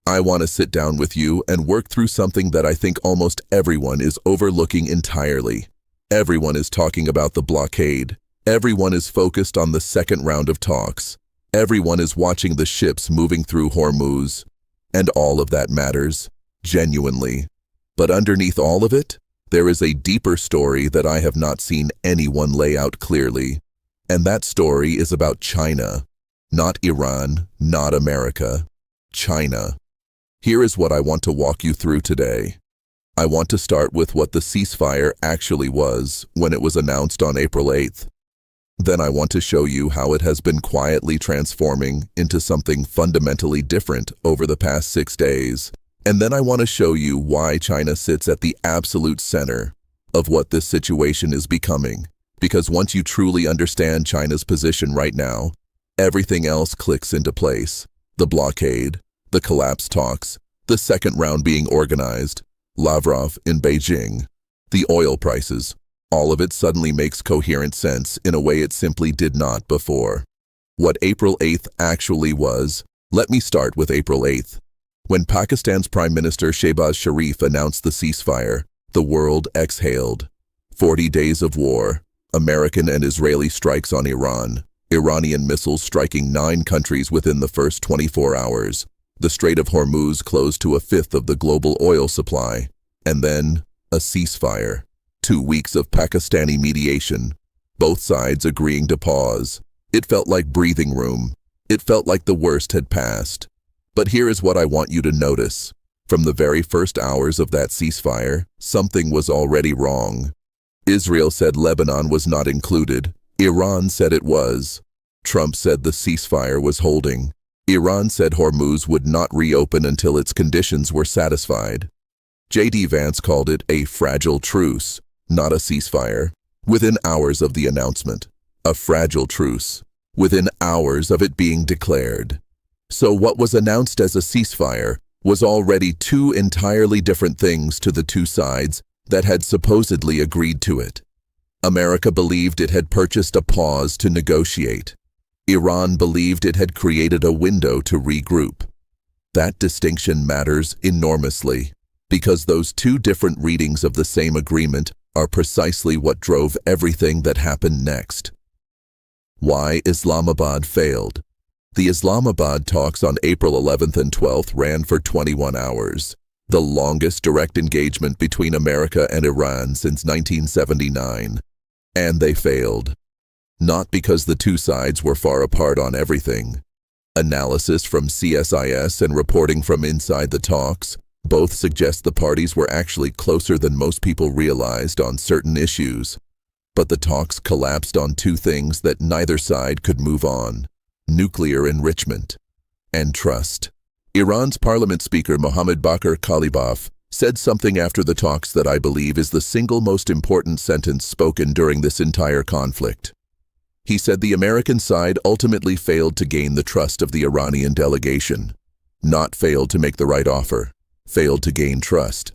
I want to sit down with you and work through something that I think almost everyone is overlooking entirely. Everyone is talking about the blockade. Everyone is focused on the second round of talks. Everyone is watching the ships moving through Hormuz. And all of that matters, genuinely. But underneath all of it, there is a deeper story that I have not seen anyone lay out clearly. And that story is about China. Not Iran, not America. China. Here is what I want to walk you through today. I want to start with what the ceasefire actually was when it was announced on April 8th. Then I want to show you how it has been quietly transforming into something fundamentally different over the past 6 days. And then I want to show you why China sits at the absolute center of what this situation is becoming. Because once you truly understand China's position right now, everything else clicks into place. The blockade, the collapse talks, the second round being organized, Lavrov in Beijing, the oil prices, all of it suddenly makes coherent sense in a way it simply did not before. What April 8th actually was, let me start with April 8th. When Pakistan's Prime Minister Shehbaz Sharif announced the ceasefire, the world exhaled. 40 days of war, American and Israeli strikes on Iran, Iranian missiles striking 9 countries within the first 24 hours. The Strait of Hormuz closed to 1/5 of the global oil supply, and then a ceasefire. 2 weeks of Pakistani mediation, both sides agreeing to pause. It felt like breathing room. It felt like the worst had passed. But here is what I want you to notice. From the very first hours of that ceasefire, something was already wrong. Israel said Lebanon was not included. Iran said it was. Trump said the ceasefire was holding. Iran said Hormuz would not reopen until its conditions were satisfied. J.D. Vance called it a fragile truce, not a ceasefire. Within hours of the announcement, a fragile truce. Within hours of it being declared. So what was announced as a ceasefire was already 2 entirely different things to the 2 sides that had supposedly agreed to it. America believed it had purchased a pause to negotiate. Iran believed it had created a window to regroup. That distinction matters enormously, because those 2 different readings of the same agreement are precisely what drove everything that happened next. Why Islamabad failed. The Islamabad talks on April 11th and 12th ran for 21 hours, the longest direct engagement between America and Iran since 1979. And they failed. Not because the 2 sides were far apart on everything. Analysis from CSIS and reporting from inside the talks both suggest the parties were actually closer than most people realized on certain issues. But the talks collapsed on 2 things that neither side could move on: nuclear enrichment and trust. Iran's parliament speaker Mohammad Bakr Kalibaf said something after the talks that I believe is the single most important sentence spoken during this entire conflict. He said the American side ultimately failed to gain the trust of the Iranian delegation. Not failed to make the right offer, failed to gain trust.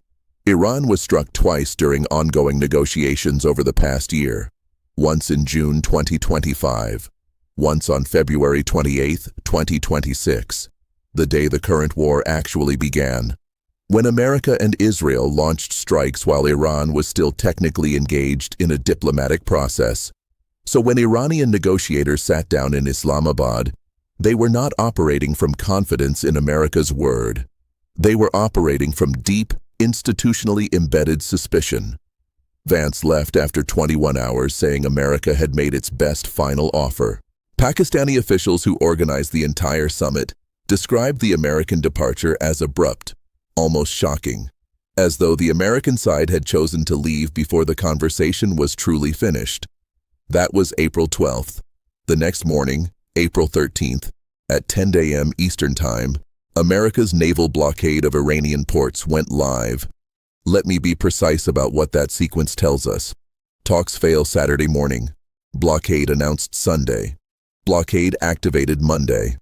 Iran was struck twice during ongoing negotiations over the past year. Once in June 2025, once on February 28, 2026, the day the current war actually began. When America and Israel launched strikes while Iran was still technically engaged in a diplomatic process. So when Iranian negotiators sat down in Islamabad, they were not operating from confidence in America's word. They were operating from deep, institutionally embedded suspicion. Vance left after 21 hours saying America had made its best final offer. Pakistani officials who organized the entire summit described the American departure as abrupt, almost shocking, as though the American side had chosen to leave before the conversation was truly finished. That was April 12th. The next morning, April 13th, at 10 a.m. Eastern Time, America's naval blockade of Iranian ports went live. Let me be precise about what that sequence tells us. Talks fail Saturday morning. Blockade announced Sunday. Blockade activated Monday.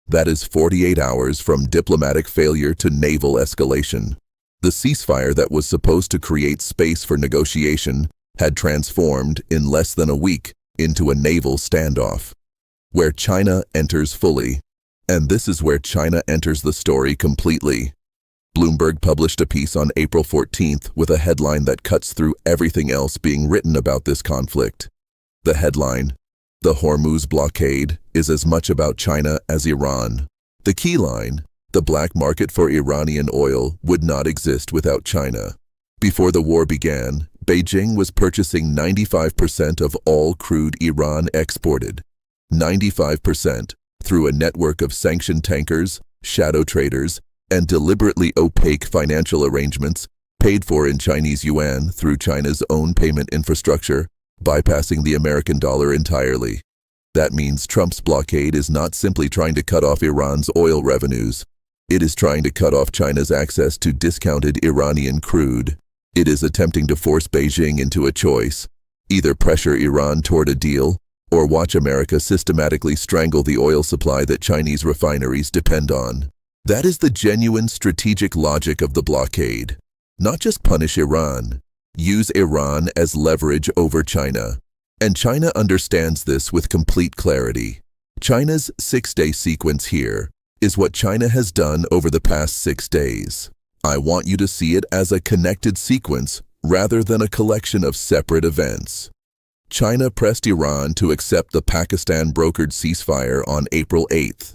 That is 48 hours from diplomatic failure to naval escalation. The ceasefire that was supposed to create space for negotiation had transformed in less than a week into a naval standoff, where China enters fully. And this is where China enters the story completely. Bloomberg published a piece on April 14th with a headline that cuts through everything else being written about this conflict. The headline, "The Hormuz blockade is as much about China as Iran." The key line, "The black market for Iranian oil would not exist without China." Before the war began, Beijing was purchasing 95% of all crude Iran exported. 95%, through a network of sanctioned tankers, shadow traders, and deliberately opaque financial arrangements paid for in Chinese yuan through China's own payment infrastructure, bypassing the American dollar entirely. That means Trump's blockade is not simply trying to cut off Iran's oil revenues. It is trying to cut off China's access to discounted Iranian crude. It is attempting to force Beijing into a choice: either pressure Iran toward a deal, or watch America systematically strangle the oil supply that Chinese refineries depend on. That is the genuine strategic logic of the blockade. Not just punish Iran, use Iran as leverage over China. And China understands this with complete clarity. China's 6-day sequence here is what China has done over the past 6 days. I want you to see it as a connected sequence rather than a collection of separate events. China pressed Iran to accept the Pakistan-brokered ceasefire on April 8th.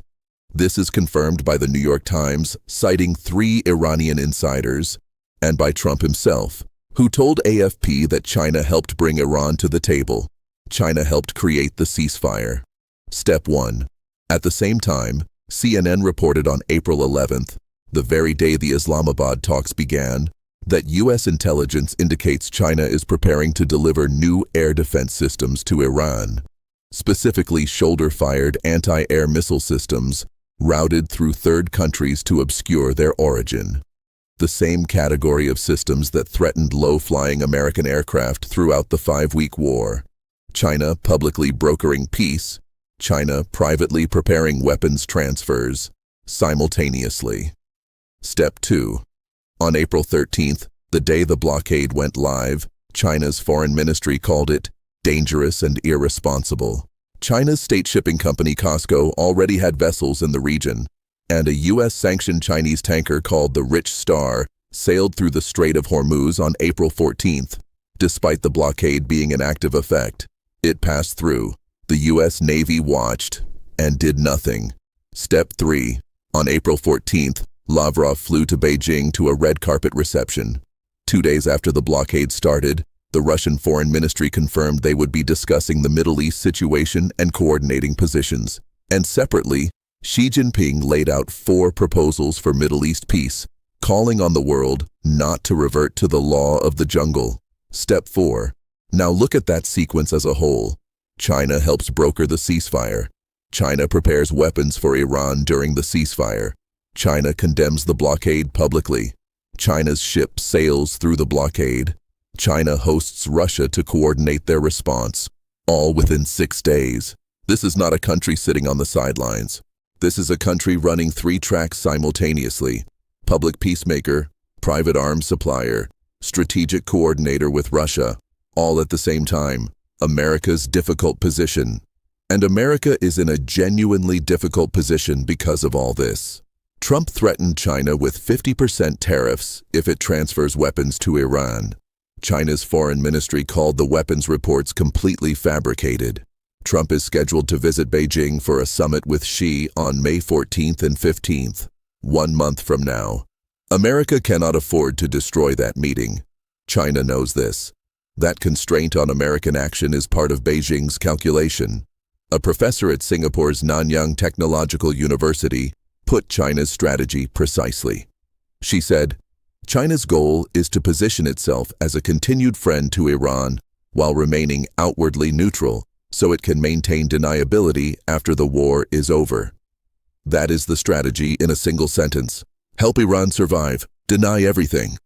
This is confirmed by the New York Times, citing 3 Iranian insiders, and by Trump himself, who told AFP that China helped bring Iran to the table. China helped create the ceasefire. Step 1. At the same time, CNN reported on April 11th, the very day the Islamabad talks began, that U.S. intelligence indicates China is preparing to deliver new air defense systems to Iran, specifically shoulder-fired anti-air missile systems routed through third countries to obscure their origin. The same category of systems that threatened low-flying American aircraft throughout the 5-week war. China publicly brokering peace, China privately preparing weapons transfers simultaneously. Step 2. On April 13th, the day the blockade went live, China's foreign ministry called it dangerous and irresponsible. China's state shipping company COSCO already had vessels in the region, and a U.S.-sanctioned Chinese tanker called the Rich Star sailed through the Strait of Hormuz on April 14th. Despite the blockade being in active effect, it passed through. The U.S. Navy watched and did nothing. Step 3. On April 14th, Lavrov flew to Beijing to a red carpet reception. 2 days after the blockade started, the Russian Foreign Ministry confirmed they would be discussing the Middle East situation and coordinating positions. And separately, Xi Jinping laid out 4 proposals for Middle East peace, calling on the world not to revert to the law of the jungle. Step 4. Now look at that sequence as a whole. China helps broker the ceasefire. China prepares weapons for Iran during the ceasefire. China condemns the blockade publicly. China's ship sails through the blockade. China hosts Russia to coordinate their response, all within 6 days. This is not a country sitting on the sidelines. This is a country running 3 tracks simultaneously: public peacemaker, private arms supplier, strategic coordinator with Russia, all at the same time. America's difficult position. And America is in a genuinely difficult position because of all this. Trump threatened China with 50% tariffs if it transfers weapons to Iran. China's foreign ministry called the weapons reports completely fabricated. Trump is scheduled to visit Beijing for a summit with Xi on May 14th and 15th, 1 month from now. America cannot afford to destroy that meeting. China knows this. That constraint on American action is part of Beijing's calculation. A professor at Singapore's Nanyang Technological University put China's strategy precisely. She said, China's goal is to position itself as a continued friend to Iran while remaining outwardly neutral so it can maintain deniability after the war is over. That is the strategy in a single sentence. Help Iran survive. Deny everything.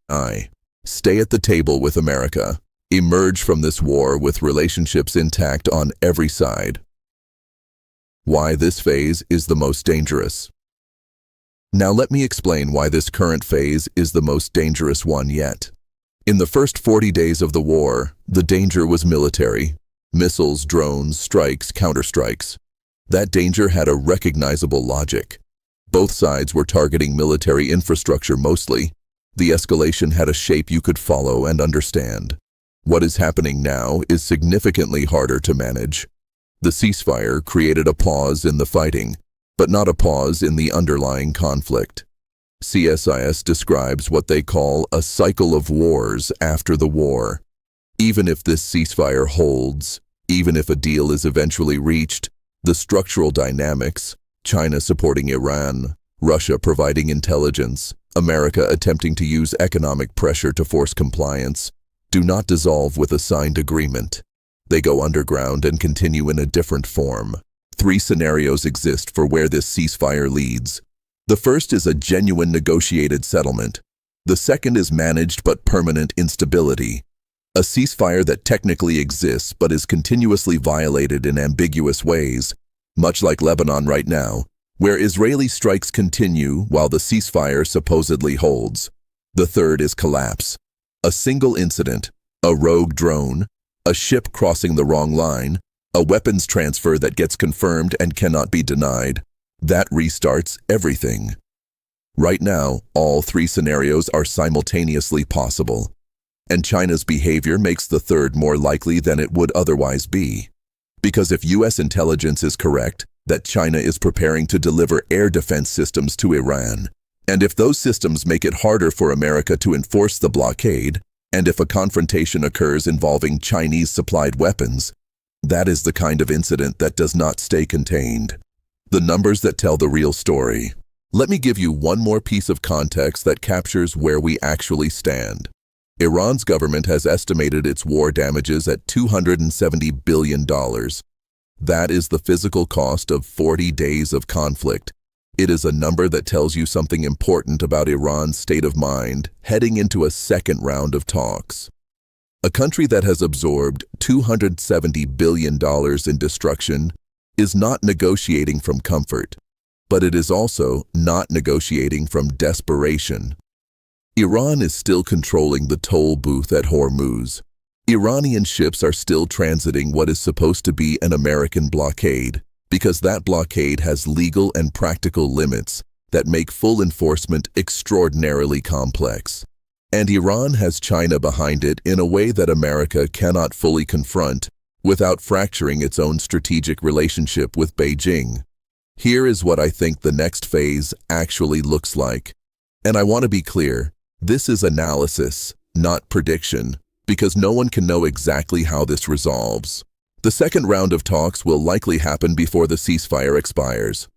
Stay at the table with America. Emerge from this war with relationships intact on every side. Why this phase is the most dangerous. Now let me explain why this current phase is the most dangerous one yet. In the first 40 days of the war, the danger was military. Missiles, drones, strikes, counterstrikes. That danger had a recognizable logic. Both sides were targeting military infrastructure mostly. The escalation had a shape you could follow and understand. What is happening now is significantly harder to manage. The ceasefire created a pause in the fighting, but not a pause in the underlying conflict. CSIS describes what they call a cycle of wars after the war. Even if this ceasefire holds, even if a deal is eventually reached, the structural dynamics, China supporting Iran, Russia providing intelligence, America attempting to use economic pressure to force compliance, do not dissolve with a signed agreement. They go underground and continue in a different form. 3 scenarios exist for where this ceasefire leads. The first is a genuine negotiated settlement. The second is managed but permanent instability. A ceasefire that technically exists but is continuously violated in ambiguous ways, much like Lebanon right now, where Israeli strikes continue while the ceasefire supposedly holds. The third is collapse. A single incident, a rogue drone, a ship crossing the wrong line, a weapons transfer that gets confirmed and cannot be denied, that restarts everything. Right now, all 3 scenarios are simultaneously possible, and China's behavior makes the third more likely than it would otherwise be. Because if U.S. intelligence is correct, that China is preparing to deliver air defense systems to Iran, and if those systems make it harder for America to enforce the blockade, and if a confrontation occurs involving Chinese-supplied weapons, that is the kind of incident that does not stay contained. The numbers that tell the real story. Let me give you one more piece of context that captures where we actually stand. Iran's government has estimated its war damages at $270 billion. That is the physical cost of 40 days of conflict. It is a number that tells you something important about Iran's state of mind heading into a second round of talks. A country that has absorbed $270 billion in destruction is not negotiating from comfort, but it is also not negotiating from desperation. Iran is still controlling the toll booth at Hormuz. Iranian ships are still transiting what is supposed to be an American blockade, because that blockade has legal and practical limits that make full enforcement extraordinarily complex. And Iran has China behind it in a way that America cannot fully confront without fracturing its own strategic relationship with Beijing. Here is what I think the next phase actually looks like. And I want to be clear, this is analysis, not prediction, because no one can know exactly how this resolves. The second round of talks will likely happen before the ceasefire expires.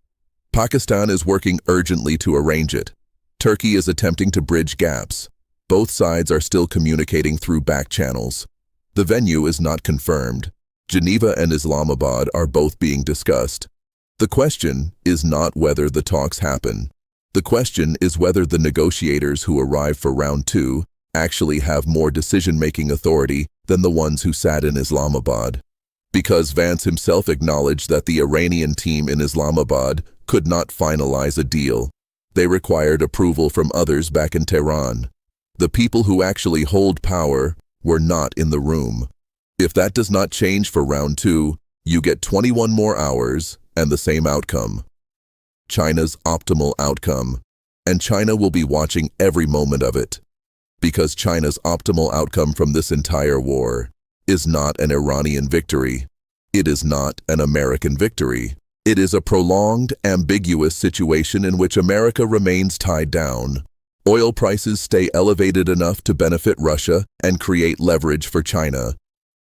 Pakistan is working urgently to arrange it. Turkey is attempting to bridge gaps. Both sides are still communicating through back channels. The venue is not confirmed. Geneva and Islamabad are both being discussed. The question is not whether the talks happen. The question is whether the negotiators who arrive for round 2 actually have more decision-making authority than the ones who sat in Islamabad. Because Vance himself acknowledged that the Iranian team in Islamabad could not finalize a deal. They required approval from others back in Tehran. The people who actually hold power were not in the room. If that does not change for round 2, you get 21 more hours and the same outcome. China's optimal outcome. And China will be watching every moment of it. Because China's optimal outcome from this entire war is not an Iranian victory. It is not an American victory. It is a prolonged, ambiguous situation in which America remains tied down. Oil prices stay elevated enough to benefit Russia and create leverage for China.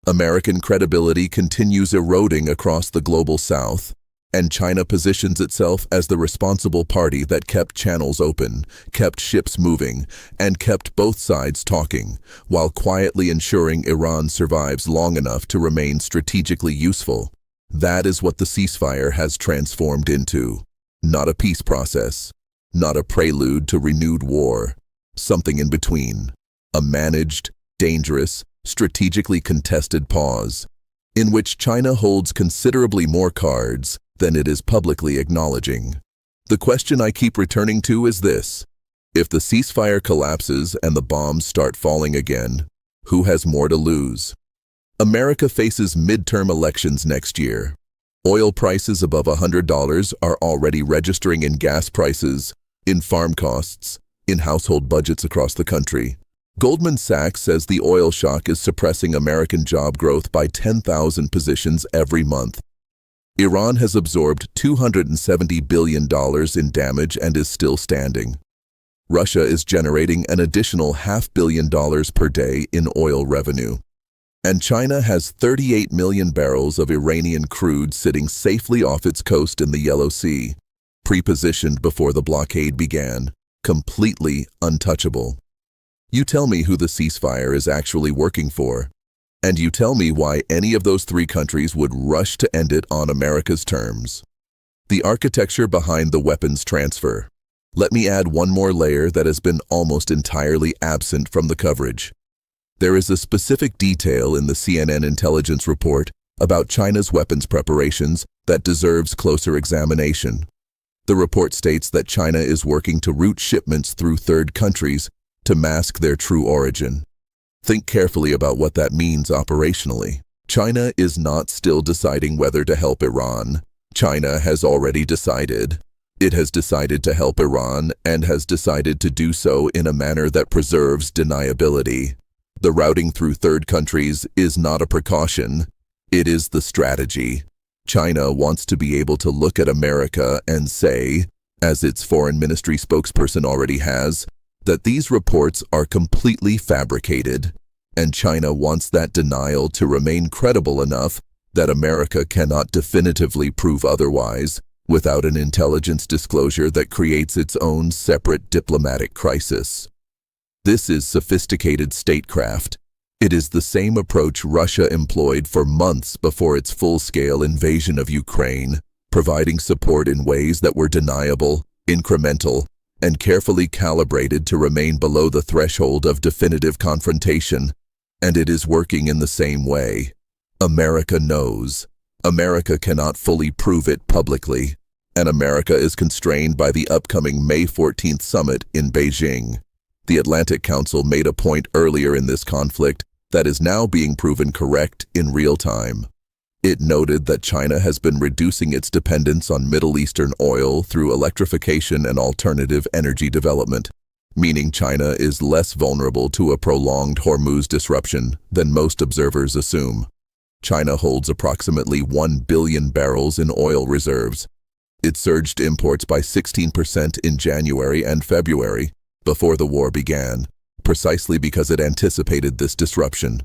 American credibility continues eroding across the global south, and China positions itself as the responsible party that kept channels open, kept ships moving, and kept both sides talking, while quietly ensuring Iran survives long enough to remain strategically useful. That is what the ceasefire has transformed into. Not a peace process, not a prelude to renewed war, something in between. A managed, dangerous, strategically contested pause, in which China holds considerably more cards than it is publicly acknowledging. The question I keep returning to is this: if the ceasefire collapses and the bombs start falling again, who has more to lose? America faces midterm elections next year. Oil prices above $100 are already registering in gas prices, in farm costs, in household budgets across the country. Goldman Sachs says the oil shock is suppressing American job growth by 10,000 positions every month. Iran has absorbed $270 billion in damage and is still standing. Russia is generating an additional $500 million per day in oil revenue. And China has 38 million barrels of Iranian crude sitting safely off its coast in the Yellow Sea, pre-positioned before the blockade began, completely untouchable. You tell me who the ceasefire is actually working for, and you tell me why any of those three countries would rush to end it on America's terms. The architecture behind the weapons transfer. Let me add one more layer that has been almost entirely absent from the coverage. There is a specific detail in the CNN intelligence report about China's weapons preparations that deserves closer examination. The report states that China is working to route shipments through third countries to mask their true origin. Think carefully about what that means operationally. China is not still deciding whether to help Iran. China has already decided. It has decided to help Iran and has decided to do so in a manner that preserves deniability. The routing through third countries is not a precaution. It is the strategy. China wants to be able to look at America and say, as its foreign ministry spokesperson already has, that these reports are completely fabricated, and China wants that denial to remain credible enough that America cannot definitively prove otherwise without an intelligence disclosure that creates its own separate diplomatic crisis. This is sophisticated statecraft. It is the same approach Russia employed for months before its full-scale invasion of Ukraine, providing support in ways that were deniable, incremental, and carefully calibrated to remain below the threshold of definitive confrontation, and it is working in the same way. America knows. America cannot fully prove it publicly, and America is constrained by the upcoming May 14th summit in Beijing. The Atlantic Council made a point earlier in this conflict that is now being proven correct in real time. It noted that China has been reducing its dependence on Middle Eastern oil through electrification and alternative energy development, meaning China is less vulnerable to a prolonged Hormuz disruption than most observers assume. China holds approximately 1 billion barrels in oil reserves. It surged imports by 16% in January and February, before the war began, precisely because it anticipated this disruption.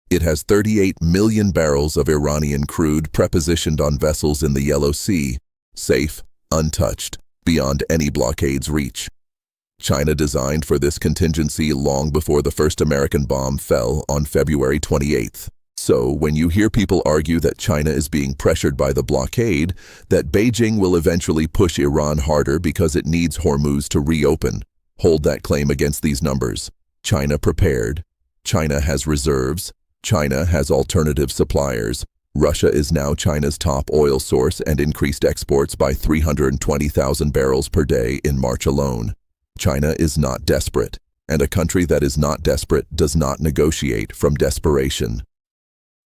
It has 38 million barrels of Iranian crude prepositioned on vessels in the Yellow Sea, safe, untouched, beyond any blockade's reach. China designed for this contingency long before the first American bomb fell on February 28th. So, when you hear people argue that China is being pressured by the blockade, that Beijing will eventually push Iran harder because it needs Hormuz to reopen, hold that claim against these numbers. China prepared. China has reserves. China has alternative suppliers. Russia is now China's top oil source and increased exports by 320,000 barrels per day in March alone. China is not desperate, and a country that is not desperate does not negotiate from desperation.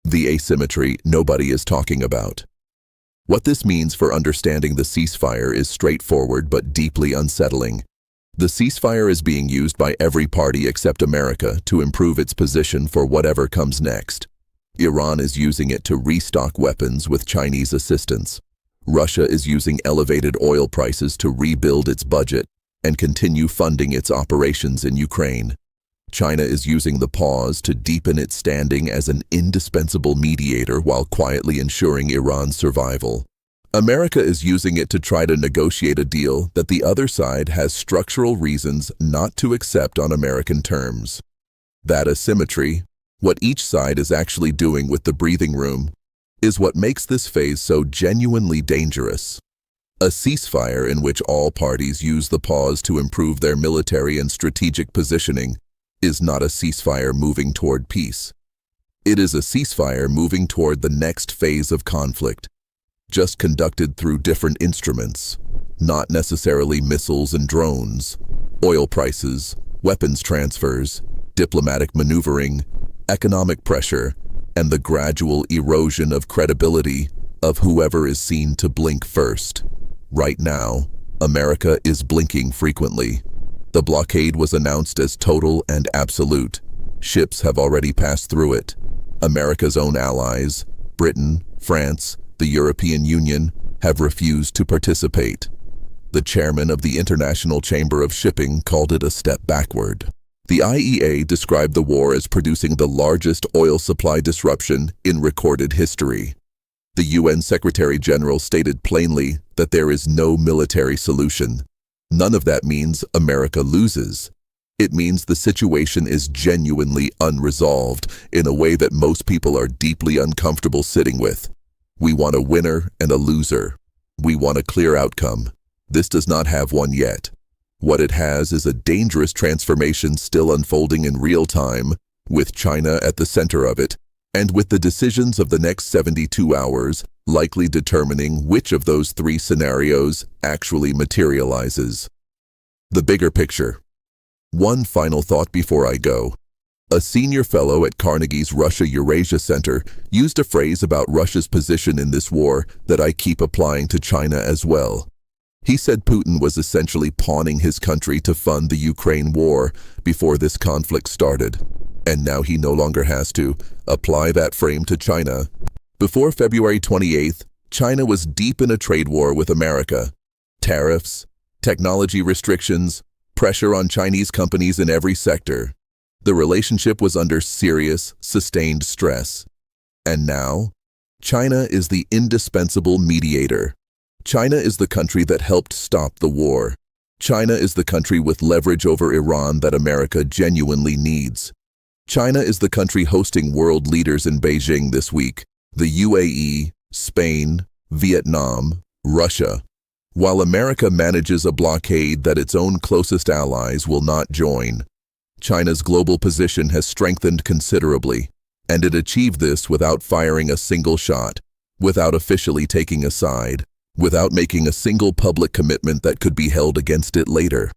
The asymmetry nobody is talking about. What this means for understanding the ceasefire is straightforward but deeply unsettling. The ceasefire is being used by every party except America to improve its position for whatever comes next. Iran is using it to restock weapons with Chinese assistance. Russia is using elevated oil prices to rebuild its budget and continue funding its operations in Ukraine. China is using the pause to deepen its standing as an indispensable mediator while quietly ensuring Iran's survival. America is using it to try to negotiate a deal that the other side has structural reasons not to accept on American terms. That asymmetry, what each side is actually doing with the breathing room, is what makes this phase so genuinely dangerous. A ceasefire in which all parties use the pause to improve their military and strategic positioning is not a ceasefire moving toward peace. It is a ceasefire moving toward the next phase of conflict, just conducted through different instruments, not necessarily missiles and drones, oil prices, weapons transfers, diplomatic maneuvering, economic pressure, and the gradual erosion of credibility of whoever is seen to blink first. Right now, America is blinking frequently. The blockade was announced as total and absolute. Ships have already passed through it. America's own allies, Britain, France, the European Union, have refused to participate. The chairman of the International Chamber of Shipping called it a step backward. The IEA described the war as producing the largest oil supply disruption in recorded history. The UN Secretary General stated plainly that there is no military solution. None of that means America loses. It means the situation is genuinely unresolved in a way that most people are deeply uncomfortable sitting with. We want a winner and a loser. We want a clear outcome. This does not have one yet. What it has is a dangerous transformation still unfolding in real time, with China at the center of it, and with the decisions of the next 72 hours likely determining which of those three scenarios actually materializes. The bigger picture. One final thought before I go. A senior fellow at Carnegie's Russia-Eurasia Center used a phrase about Russia's position in this war that I keep applying to China as well. He said Putin was essentially pawning his country to fund the Ukraine war before this conflict started. And now he no longer has to apply that frame to China. Before February 28th, China was deep in a trade war with America. Tariffs, technology restrictions, pressure on Chinese companies in every sector. The relationship was under serious, sustained stress. And now, China is the indispensable mediator. China is the country that helped stop the war. China is the country with leverage over Iran that America genuinely needs. China is the country hosting world leaders in Beijing this week, the UAE, Spain, Vietnam, Russia. While America manages a blockade that its own closest allies will not join, China's global position has strengthened considerably, and it achieved this without firing a single shot, without officially taking a side, without making a single public commitment that could be held against it later.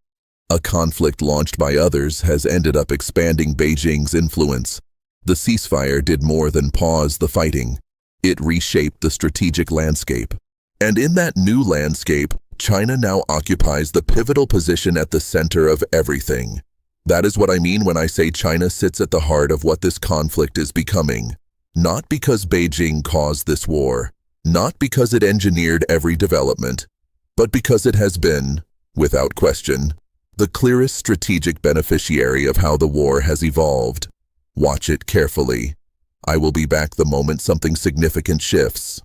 A conflict launched by others has ended up expanding Beijing's influence. The ceasefire did more than pause the fighting. It reshaped the strategic landscape. And in that new landscape, China now occupies the pivotal position at the center of everything. That is what I mean when I say China sits at the heart of what this conflict is becoming. Not because Beijing caused this war, not because it engineered every development, but because it has been, without question, the clearest strategic beneficiary of how the war has evolved. Watch it carefully. I will be back the moment something significant shifts.